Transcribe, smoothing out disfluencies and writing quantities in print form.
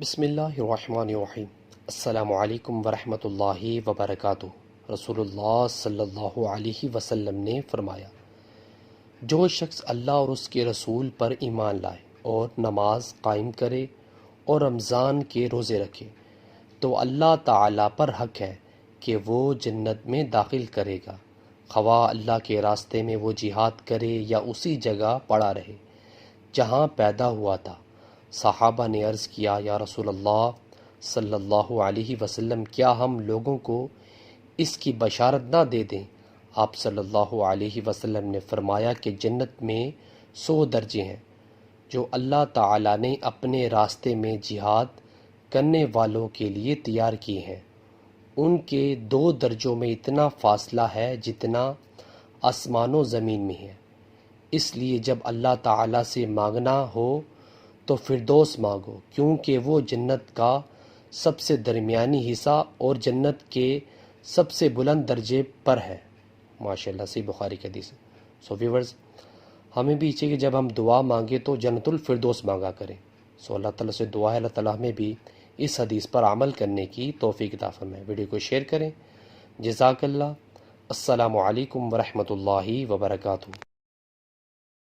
بسم اللہ الرحمن الرحیم۔ السلام علیکم ورحمۃ اللہ وبرکاتہ۔ رسول اللہ صلی اللہ علیہ وسلم نے فرمایا، جو شخص اللہ اور اس کے رسول پر ایمان لائے اور نماز قائم کرے اور رمضان کے روزے رکھے تو اللہ تعالیٰ پر حق ہے کہ وہ جنت میں داخل کرے گا، خواہ اللہ کے راستے میں وہ جہاد کرے یا اسی جگہ پڑا رہے جہاں پیدا ہوا تھا۔ صحابہ نے عرض کیا، یا رسول اللہ صلی اللہ علیہ وسلم، کیا ہم لوگوں کو اس کی بشارت نہ دے دیں؟ آپ صلی اللہ علیہ وسلم نے فرمایا کہ جنت میں 100 درجے ہیں جو اللہ تعالیٰ نے اپنے راستے میں جہاد کرنے والوں کے لیے تیار کیے ہیں۔ ان کے 2 درجوں میں اتنا فاصلہ ہے جتنا آسمان و زمین میں ہے۔ اس لیے جب اللہ تعالیٰ سے مانگنا ہو تو فردوس مانگو، کیونکہ وہ جنت کا سب سے درمیانی حصہ اور جنت کے سب سے بلند درجے پر ہے۔ ماشاءاللہ، صحیح بخاری کی حدیث ہے۔ سو ویورز، ہمیں بھی چاہیے کہ جب ہم دعا مانگے تو جنت الفردوس مانگا کریں۔ سو اللہ تعالیٰ سے دعا ہے اللہ تعالیٰ ہمیں بھی اس حدیث پر عمل کرنے کی توفیق عطا فرمائے۔ ویڈیو کو شیئر کریں۔ جزاک اللہ۔ السلام علیکم ورحمۃ اللہ وبرکاتہ۔